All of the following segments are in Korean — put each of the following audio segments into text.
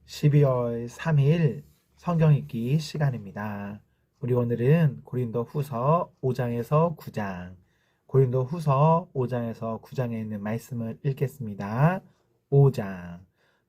12월 3일 성경 읽기 시간입니다. 우리 오늘은 고린도 후서 5장에서 9장, 고린도 후서 5장에서 9장에 있는 말씀을 읽겠습니다. 5장.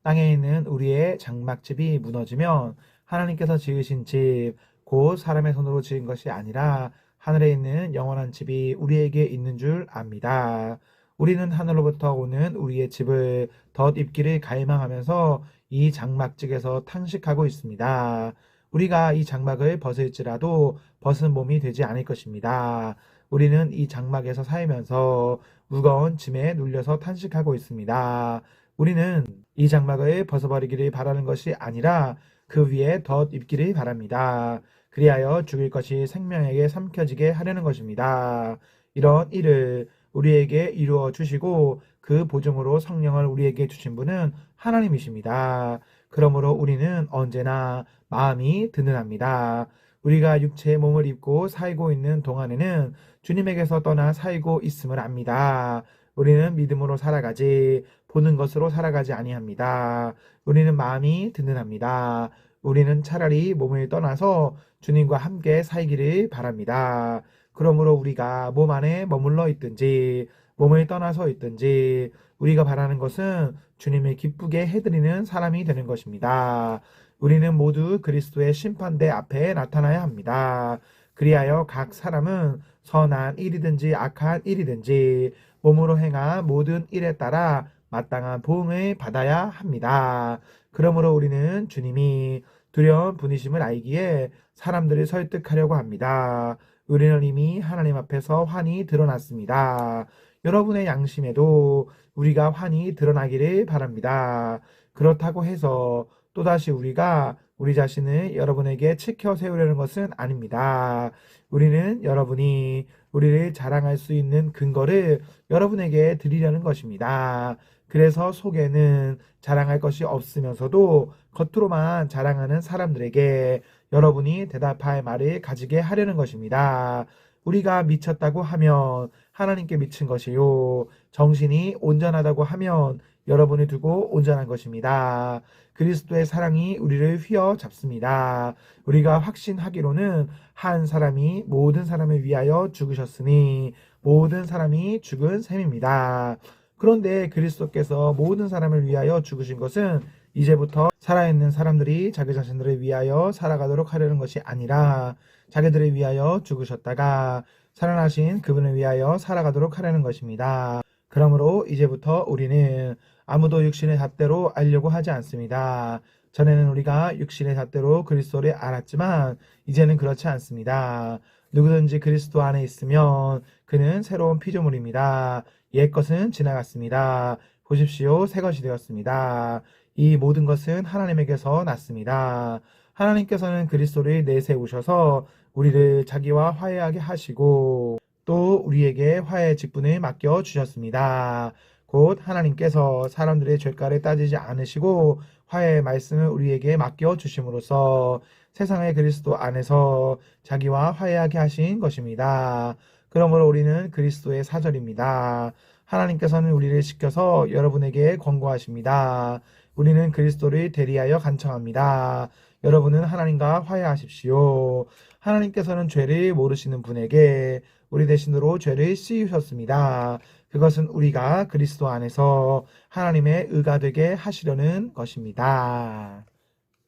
땅에 있는 우리의 장막집이 무너지면 하나님께서 지으신 집, 곧 사람의 손으로 지은 것이 아니라 하늘에 있는 영원한 집이 우리에게 있는 줄 압니다. 우리는 하늘로부터 오는 우리의 집을 덧입기를 갈망하면서 이 장막직에서 탄식하고 있습니다. 우리가 이 장막을 벗을지라도 벗은 몸이 되지 않을 것입니다. 우리는 이 장막에서 살면서 무거운 짐에 눌려서 탄식하고 있습니다. 우리는 이 장막을 벗어버리기를 바라는 것이 아니라 그 위에 덧입기를 바랍니다. 그리하여 죽일 것이 생명에게 삼켜지게 하려는 것입니다. 이런 일을 우리에게 이루어 주시고 그 보증으로 성령을 우리에게 주신 분은 하나님이십니다. 그러므로 우리는 언제나 마음이 든든합니다. 우리가 육체의 몸을 입고 살고 있는 동안에는 주님에게서 떠나 살고 있음을 압니다. 우리는 믿음으로 살아가지 보는 것으로 살아가지 아니합니다. 우리는 마음이 든든합니다. 우리는 차라리 몸을 떠나서 주님과 함께 살기를 바랍니다. 그러므로 우리가 몸 안에 머물러 있든지 몸을 떠나서 있든지 우리가 바라는 것은 주님을 기쁘게 해드리는 사람이 되는 것입니다. 우리는 모두 그리스도의 심판대 앞에 나타나야 합니다. 그리하여 각 사람은 선한 일이든지 악한 일이든지 몸으로 행한 모든 일에 따라 마땅한 보응을 받아야 합니다. 그러므로 우리는 주님이 두려운 분이심을 알기에 사람들을 설득하려고 합니다. 우리는 이미 하나님 앞에서 환히 드러났습니다. 여러분의 양심에도 우리가 환히 드러나기를 바랍니다. 그렇다고 해서 또다시 우리가 우리 자신을 여러분에게 치켜 세우려는 것은 아닙니다. 우리는 여러분이 우리를 자랑할 수 있는 근거를 여러분에게 드리려는 것입니다. 그래서 속에는 자랑할 것이 없으면서도 겉으로만 자랑하는 사람들에게 여러분이 대답할 말을 가지게 하려는 것입니다. 우리가 미쳤다고 하면 하나님께 미친 것이요. 정신이 온전하다고 하면 여러분이 두고 온전한 것입니다. 그리스도의 사랑이 우리를 휘어잡습니다. 우리가 확신하기로는 한 사람이 모든 사람을 위하여 죽으셨으니 모든 사람이 죽은 셈입니다. 그런데 그리스도께서 모든 사람을 위하여 죽으신 것은 이제부터 살아있는 사람들이 자기 자신들을 위하여 살아가도록 하려는 것이 아니라 자기들을 위하여 죽으셨다가 살아나신 그분을 위하여 살아가도록 하려는 것입니다. 그러므로 이제부터 우리는 아무도 육신의 잣대로 알려고 하지 않습니다. 전에는 우리가 육신의 잣대로 그리스도를 알았지만 이제는 그렇지 않습니다. 누구든지 그리스도 안에 있으면 그는 새로운 피조물입니다. 옛 것은 지나갔습니다. 보십시오, 새 것이 되었습니다. 이 모든 것은 하나님에게서 났습니다. 하나님께서는 그리스도를 내세우셔서 우리를 자기와 화해하게 하시고 또 우리에게 화해 직분을 맡겨 주셨습니다. 곧 하나님께서 사람들의 죄가를 따지지 않으시고 화해의 말씀을 우리에게 맡겨 주심으로써 세상의 그리스도 안에서 자기와 화해하게 하신 것입니다. 그러므로 우리는 그리스도의 사절입니다. 하나님께서는 우리를 시켜서 여러분에게 권고하십니다. 우리는 그리스도를 대리하여 간청합니다. 여러분은 하나님과 화해하십시오. 하나님께서는 죄를 모르시는 분에게 우리 대신으로 죄를 씌우셨습니다. 그것은 우리가 그리스도 안에서 하나님의 의가 되게 하시려는 것입니다.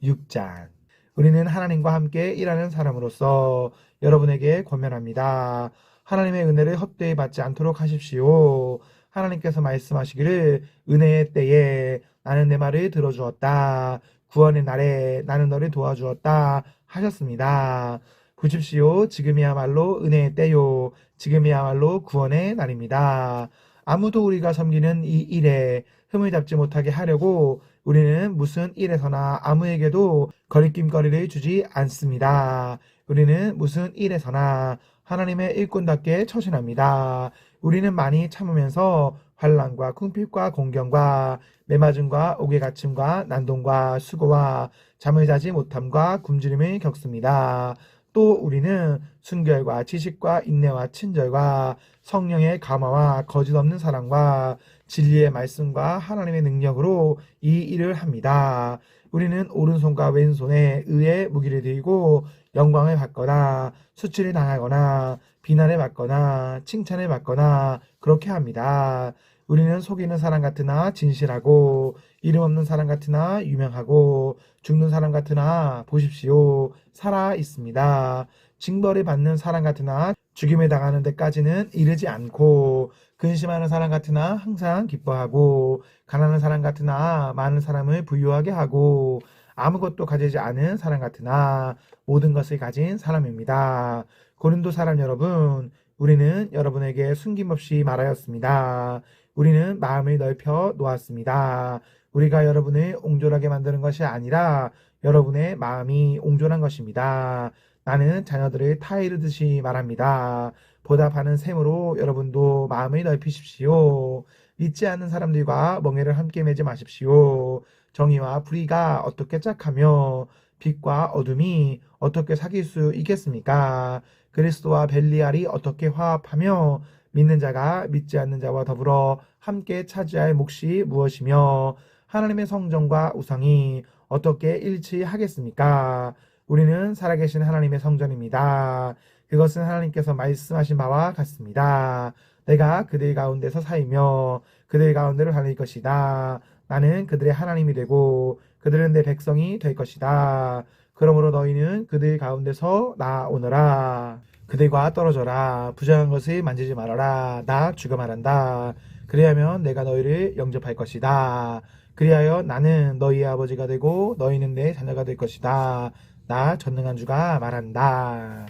6장. 우리는 하나님과 함께 일하는 사람으로서 여러분에게 권면합니다. 하나님의 은혜를 헛되이 받지 않도록 하십시오. 하나님께서 말씀하시기를 은혜의 때에 나는 내 말을 들어주었다. 구원의 날에 나는 너를 도와주었다 하셨습니다. 보십시오. 지금이야말로 은혜의 때요. 지금이야말로 구원의 날입니다. 아무도 우리가 섬기는 이 일에 흠을 잡지 못하게 하려고 우리는 무슨 일에서나 아무에게도 거리낌거리를 주지 않습니다. 우리는 무슨 일에서나 하나님의 일꾼답게 처신합니다. 우리는 많이 참으면서 환난과 궁핍과 공경과 매맞음과 옥외갇힘과 난동과 수고와 잠을 자지 못함과 굶주림을 겪습니다. 또 우리는 순결과 지식과 인내와 친절과 성령의 감화와 거짓 없는 사랑과 진리의 말씀과 하나님의 능력으로 이 일을 합니다. 우리는 오른손과 왼손에 의의 무기를 들고 영광을 받거나 수치를 당하거나 비난을 받거나 칭찬을 받거나 그렇게 합니다. 우리는 속이는 사람 같으나 진실하고 이름 없는 사람 같으나 유명하고 죽는 사람 같으나 보십시오 살아 있습니다. 징벌을 받는 사람 같으나 죽임을 당하는 데까지는 이르지 않고 근심하는 사람 같으나 항상 기뻐하고 가난한 사람 같으나 많은 사람을 부유하게 하고 아무것도 가지지 않은 사람 같으나 모든 것을 가진 사람입니다. 고린도 사람 여러분, 우리는 여러분에게 숨김없이 말하였습니다. 우리는 마음을 넓혀 놓았습니다. 우리가 여러분을 옹졸하게 만드는 것이 아니라 여러분의 마음이 옹졸한 것입니다. 나는 자녀들을 타이르듯이 말합니다. 보답하는 셈으로 여러분도 마음을 넓히십시오. 믿지 않는 사람들과 멍에를 함께 매지 마십시오. 정의와 불의가 어떻게 짝하며 빛과 어둠이 어떻게 사귈 수 있겠습니까? 그리스도와 벨리알이 어떻게 화합하며 믿는 자가 믿지 않는 자와 더불어 함께 차지할 몫이 무엇이며 하나님의 성전과 우상이 어떻게 일치하겠습니까? 우리는 살아계신 하나님의 성전입니다. 그것은 하나님께서 말씀하신 바와 같습니다. 내가 그들 가운데서 살며 그들 가운데로 다닐 것이다. 나는 그들의 하나님이 되고 그들은 내 백성이 될 것이다. 그러므로 너희는 그들 가운데서 나오너라. 그들과 떨어져라. 부정한 것을 만지지 말아라. 나 주가 말한다. 그리하면 내가 너희를 영접할 것이다. 그리하여 나는 너희의 아버지가 되고 너희는 내 자녀가 될 것이다. 나 전능한 주가 말한다.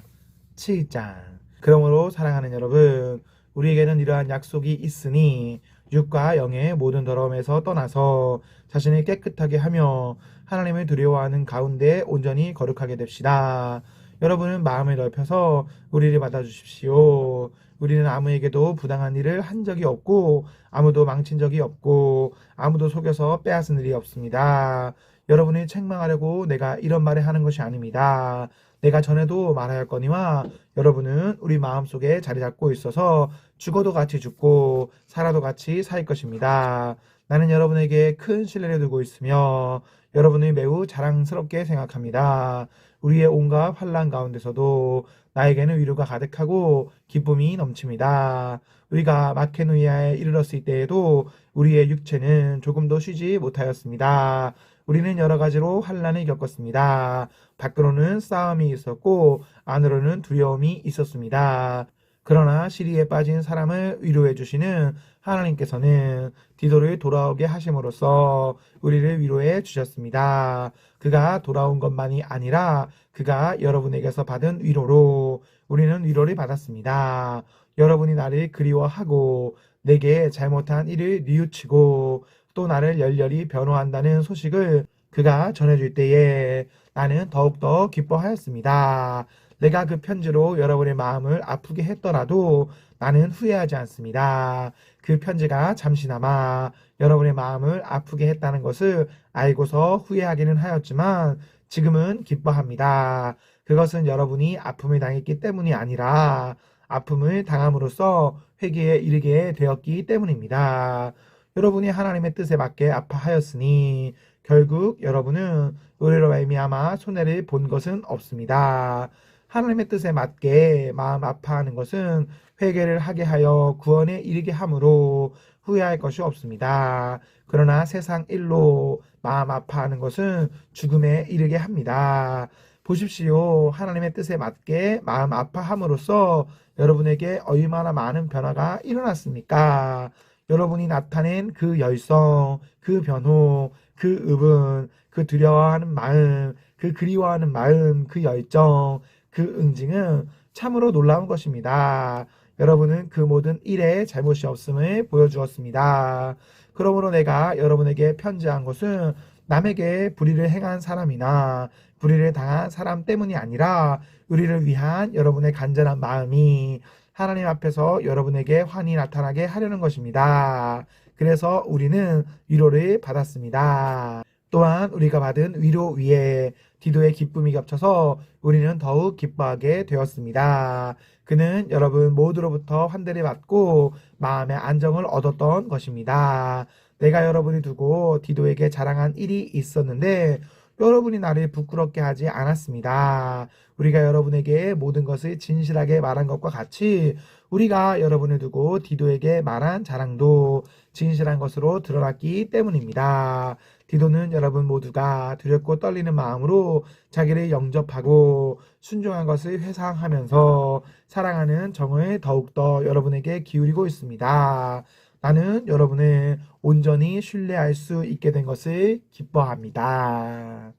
7장. 그러므로 사랑하는 여러분, 우리에게는 이러한 약속이 있으니 육과 영의 모든 더러움에서 떠나서 자신을 깨끗하게 하며 하나님을 두려워하는 가운데 온전히 거룩하게 됩시다. 여러분은 마음을 넓혀서 우리를 받아주십시오. 우리는 아무에게도 부당한 일을 한 적이 없고 아무도 망친 적이 없고 아무도 속여서 빼앗은 일이 없습니다. 여러분을 책망하려고 내가 이런 말을 하는 것이 아닙니다. 내가 전에도 말하였거니와 여러분은 우리 마음속에 자리 잡고 있어서 죽어도 같이 죽고 살아도 같이 살 것입니다. 나는 여러분에게 큰 신뢰를 두고 있으며 여러분을 매우 자랑스럽게 생각합니다. 우리의 온갖 환난 가운데서도 나에게는 위로가 가득하고 기쁨이 넘칩니다. 우리가 마케노이아에 이르렀을 때에도 우리의 육체는 조금도 쉬지 못하였습니다. 우리는 여러 가지로 환난을 겪었습니다. 밖으로는 싸움이 있었고 안으로는 두려움이 있었습니다. 그러나 시리에 빠진 사람을 위로해 주시는 하나님께서는 디도를 돌아오게 하심으로써 우리를 위로해 주셨습니다. 그가 돌아온 것만이 아니라 그가 여러분에게서 받은 위로로 우리는 위로를 받았습니다. 여러분이 나를 그리워하고 내게 잘못한 일을 뉘우치고 또 나를 열렬히 변호한다는 소식을 그가 전해줄 때에 나는 더욱더 기뻐하였습니다. 내가 그 편지로 여러분의 마음을 아프게 했더라도 나는 후회하지 않습니다. 그 편지가 잠시나마 여러분의 마음을 아프게 했다는 것을 알고서 후회하기는 하였지만 지금은 기뻐합니다. 그것은 여러분이 아픔을 당했기 때문이 아니라 아픔을 당함으로써 회개에 이르게 되었기 때문입니다. 여러분이 하나님의 뜻에 맞게 아파하였으니 결국 여러분은 의뢰로 말미암아 손해를 본 것은 없습니다. 하나님의 뜻에 맞게 마음 아파하는 것은 회개를 하게 하여 구원에 이르게 함으로 후회할 것이 없습니다. 그러나 세상 일로 마음 아파하는 것은 죽음에 이르게 합니다. 보십시오. 하나님의 뜻에 맞게 마음 아파함으로써 여러분에게 얼마나 많은 변화가 일어났습니까? 여러분이 나타낸 그 열성, 그 변호, 그 의분, 그 두려워하는 마음, 그 그리워하는 마음, 그 열정, 그 응징은 참으로 놀라운 것입니다. 여러분은 그 모든 일에 잘못이 없음을 보여주었습니다. 그러므로 내가 여러분에게 편지한 것은 남에게 불의를 행한 사람이나 불의를 당한 사람 때문이 아니라 우리를 위한 여러분의 간절한 마음이 하나님 앞에서 여러분에게 환히 나타나게 하려는 것입니다. 그래서 우리는 위로를 받았습니다. 또한 우리가 받은 위로 위에 디도의 기쁨이 겹쳐서 우리는 더욱 기뻐하게 되었습니다. 그는 여러분 모두로부터 환대를 받고 마음의 안정을 얻었던 것입니다. 내가 여러분이 두고 디도에게 자랑한 일이 있었는데 여러분이 나를 부끄럽게 하지 않았습니다. 우리가 여러분에게 모든 것을 진실하게 말한 것과 같이 우리가 여러분을 두고 디도에게 말한 자랑도 진실한 것으로 드러났기 때문입니다. 디도는 여러분 모두가 두렵고 떨리는 마음으로 자기를 영접하고 순종한 것을 회상하면서 사랑하는 정을 더욱더 여러분에게 기울이고 있습니다. 나는 여러분을 온전히 신뢰할 수 있게 된 것을 기뻐합니다.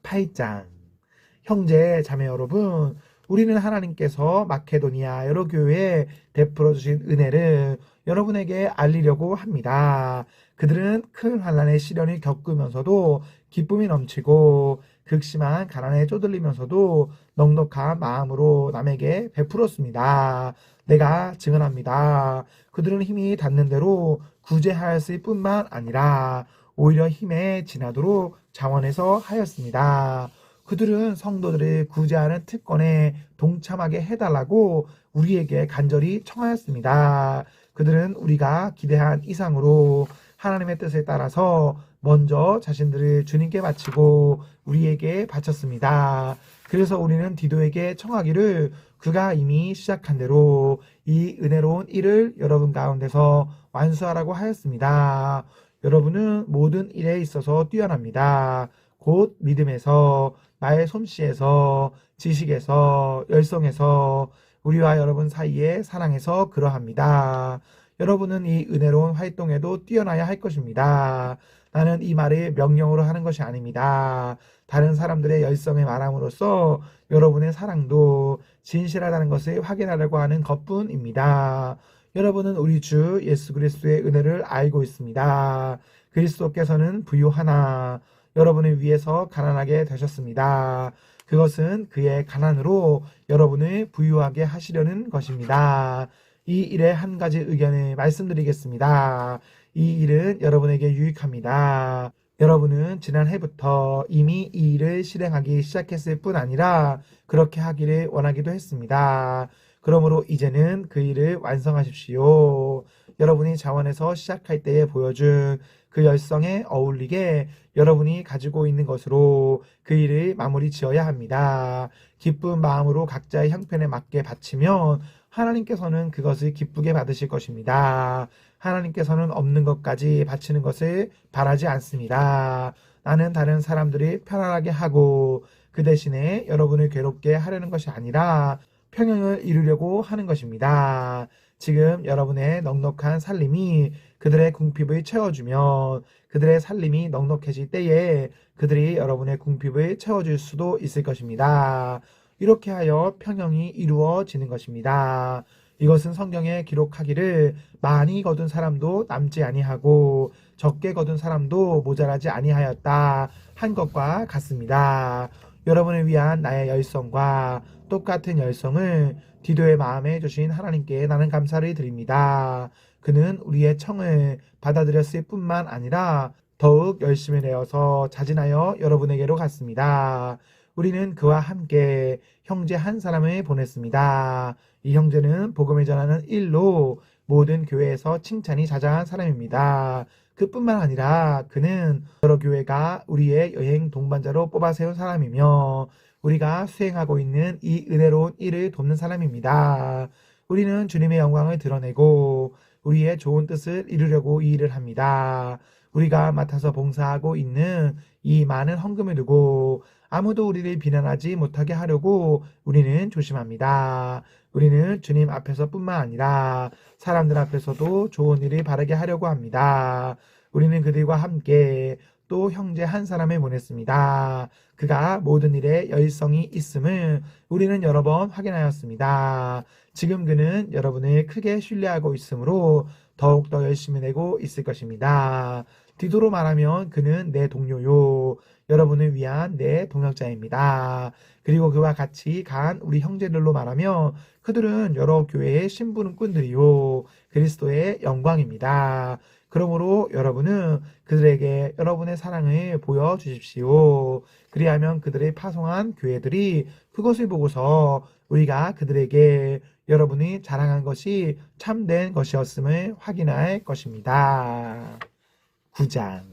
8장. 형제 자매 여러분, 우리는 하나님께서 마케도니아 여러 교회에 베풀어 주신 은혜를 여러분에게 알리려고 합니다. 그들은 큰 환난의 시련을 겪으면서도 기쁨이 넘치고 극심한 가난에 쪼들리면서도 넉넉한 마음으로 남에게 베풀었습니다. 내가 증언합니다. 그들은 힘이 닿는 대로 구제하였을 뿐만 아니라 오히려 힘에 지나도록 자원해서 하였습니다. 그들은 성도들을 구제하는 특권에 동참하게 해달라고 우리에게 간절히 청하였습니다. 그들은 우리가 기대한 이상으로 하나님의 뜻에 따라서 먼저 자신들을 주님께 바치고 우리에게 바쳤습니다. 그래서 우리는 디도에게 청하기를 그가 이미 시작한 대로 이 은혜로운 일을 여러분 가운데서 완수하라고 하였습니다. 여러분은 모든 일에 있어서 뛰어납니다. 곧 믿음에서, 나의 솜씨에서, 지식에서, 열성에서, 우리와 여러분 사이의 사랑에서 그러합니다. 여러분은 이 은혜로운 활동에도 뛰어나야 할 것입니다. 나는 이 말을 명령으로 하는 것이 아닙니다. 다른 사람들의 열성을 말함으로써 여러분의 사랑도 진실하다는 것을 확인하려고 하는 것뿐입니다. 여러분은 우리 주 예수 그리스도의 은혜를 알고 있습니다. 그리스도께서는 부유하나 여러분을 위해서 가난하게 되셨습니다. 그것은 그의 가난으로 여러분을 부유하게 하시려는 것입니다. 이 일의 한 가지 의견을 말씀드리겠습니다. 이 일은 여러분에게 유익합니다. 여러분은 지난해부터 이미 이 일을 실행하기 시작했을 뿐 아니라 그렇게 하기를 원하기도 했습니다. 그러므로 이제는 그 일을 완성하십시오. 여러분이 자원에서 시작할 때에 보여준 그 열성에 어울리게 여러분이 가지고 있는 것으로 그 일을 마무리 지어야 합니다. 기쁜 마음으로 각자의 형편에 맞게 바치면 하나님께서는 그것을 기쁘게 받으실 것입니다. 하나님께서는 없는 것까지 바치는 것을 바라지 않습니다. 나는 다른 사람들이 편안하게 하고 그 대신에 여러분을 괴롭게 하려는 것이 아니라 평형을 이루려고 하는 것입니다. 지금 여러분의 넉넉한 살림이 그들의 궁핍을 채워주면 그들의 살림이 넉넉해질 때에 그들이 여러분의 궁핍을 채워줄 수도 있을 것입니다. 이렇게 하여 평형이 이루어지는 것입니다. 이것은 성경에 기록하기를 많이 거둔 사람도 남지 아니하고 적게 거둔 사람도 모자라지 아니하였다 한 것과 같습니다. 여러분을 위한 나의 열성과 똑같은 열성을 디도의 마음에 주신 하나님께 나는 감사를 드립니다. 그는 우리의 청을 받아들였을 뿐만 아니라 더욱 열심히 내어서 자진하여 여러분에게로 갔습니다. 우리는 그와 함께 형제 한 사람을 보냈습니다. 이 형제는 복음을 전하는 일로 모든 교회에서 칭찬이 자자한 사람입니다. 그뿐만 아니라 그는 여러 교회가 우리의 여행 동반자로 뽑아 세운 사람이며 우리가 수행하고 있는 이 은혜로운 일을 돕는 사람입니다. 우리는 주님의 영광을 드러내고 우리의 좋은 뜻을 이루려고 이 일을 합니다. 우리가 맡아서 봉사하고 있는 이 많은 헌금을 두고 아무도 우리를 비난하지 못하게 하려고 우리는 조심합니다. 우리는 주님 앞에서 뿐만 아니라 사람들 앞에서도 좋은 일을 바라게 하려고 합니다. 우리는 그들과 함께 또 형제 한 사람을 보냈습니다. 그가 모든 일에 열성이 있음을 우리는 여러 번 확인하였습니다. 지금 그는 여러분을 크게 신뢰하고 있으므로 더욱더 열심히 내고 있을 것입니다. 디도로 말하면 그는 내 동료요. 여러분을 위한 내 동역자입니다. 그리고 그와 같이 간 우리 형제들로 말하면 그들은 여러 교회의 심부름꾼들이요. 그리스도의 영광입니다. 그러므로 여러분은 그들에게 여러분의 사랑을 보여주십시오. 그리하면 그들의 파송한 교회들이 그것을 보고서 우리가 그들에게 여러분이 자랑한 것이 참된 것이었음을 확인할 것입니다. 9장.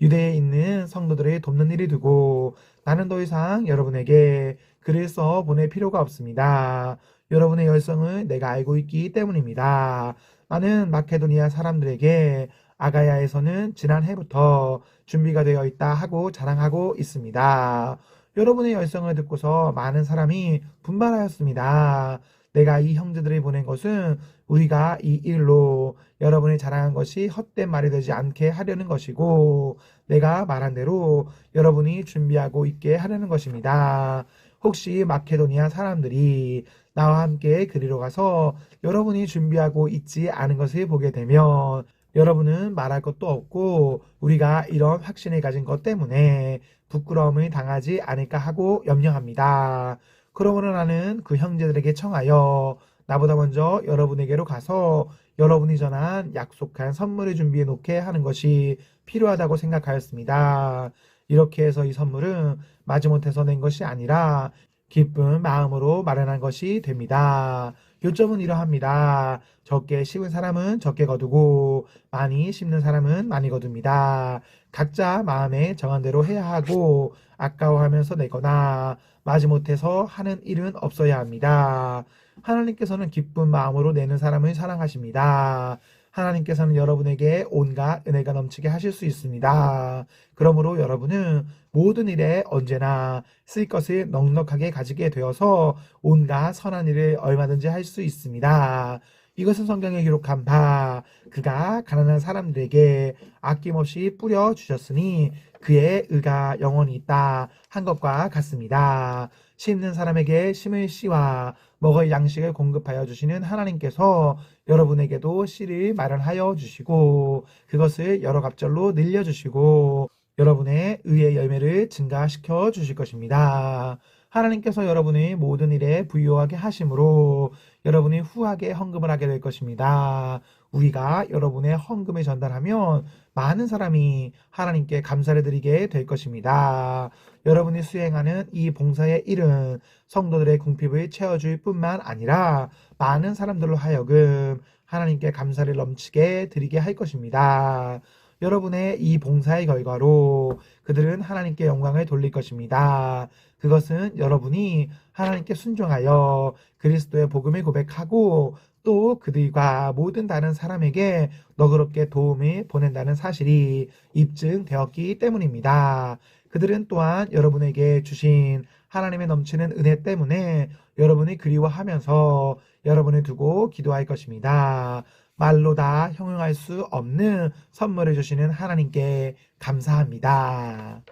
유대에 있는 성도들을 돕는 일이 두고 나는 더 이상 여러분에게 글을 써 보낼 필요가 없습니다. 여러분의 열성을 내가 알고 있기 때문입니다. 나는 마케도니아 사람들에게 아가야에서는 지난해부터 준비가 되어 있다 하고 자랑하고 있습니다. 여러분의 열성을 듣고서 많은 사람이 분발하였습니다. 내가 이 형제들을 보낸 것은 우리가 이 일로 여러분이 자랑한 것이 헛된 말이 되지 않게 하려는 것이고 내가 말한 대로 여러분이 준비하고 있게 하려는 것입니다. 혹시 마케도니아 사람들이 나와 함께 그리로 가서 여러분이 준비하고 있지 않은 것을 보게 되면 여러분은 말할 것도 없고 우리가 이런 확신을 가진 것 때문에 부끄러움을 당하지 않을까 하고 염려합니다. 그러므로 나는 그 형제들에게 청하여 나보다 먼저 여러분에게로 가서 여러분이 전한 약속한 선물을 준비해 놓게 하는 것이 필요하다고 생각하였습니다. 이렇게 해서 이 선물은 마지못해서 낸 것이 아니라 기쁜 마음으로 마련한 것이 됩니다. 요점은 이러합니다. 적게 심은 사람은 적게 거두고 많이 심는 사람은 많이 거둡니다. 각자 마음에 정한 대로 해야 하고 아까워하면서 내거나 마지못해서 하는 일은 없어야 합니다. 하나님께서는 기쁜 마음으로 내는 사람을 사랑하십니다. 하나님께서는 여러분에게 온갖 은혜가 넘치게 하실 수 있습니다. 그러므로 여러분은 모든 일에 언제나 쓸 것을 넉넉하게 가지게 되어서 온갖 선한 일을 얼마든지 할 수 있습니다. 이것은 성경에 기록한 바 그가 가난한 사람들에게 아낌없이 뿌려 주셨으니 그의 의가 영원히 있다 한 것과 같습니다. 심는 사람에게 심을 씨와 먹을 양식을 공급하여 주시는 하나님께서 여러분에게도 씨를 마련하여 주시고 그것을 여러 갑절로 늘려주시고 여러분의 의의 열매를 증가시켜 주실 것입니다. 하나님께서 여러분의 모든 일에 부유하게 하심으로 여러분이 후하게 헌금을 하게 될 것입니다. 우리가 여러분의 헌금을 전달하면 많은 사람이 하나님께 감사를 드리게 될 것입니다. 여러분이 수행하는 이 봉사의 일은 성도들의 궁핍을 채워줄 뿐만 아니라 많은 사람들로 하여금 하나님께 감사를 넘치게 드리게 할 것입니다. 여러분의 이 봉사의 결과로 그들은 하나님께 영광을 돌릴 것입니다. 그것은 여러분이 하나님께 순종하여 그리스도의 복음을 고백하고 또 그들과 모든 다른 사람에게 너그럽게 도움을 보낸다는 사실이 입증되었기 때문입니다. 그들은 또한 여러분에게 주신 하나님의 넘치는 은혜 때문에 여러분이 그리워하면서 여러분을 두고 기도할 것입니다. 말로 다 형용할 수 없는 선물을 주시는 하나님께 감사합니다.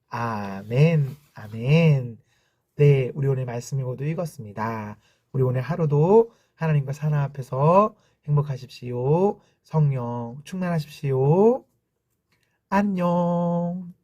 아멘, 아멘. 네, 우리 오늘 말씀을 모두 읽었습니다. 우리 오늘 하루도 하나님과 하나님 앞에서 행복하십시오. 성령 충만하십시오. 안녕.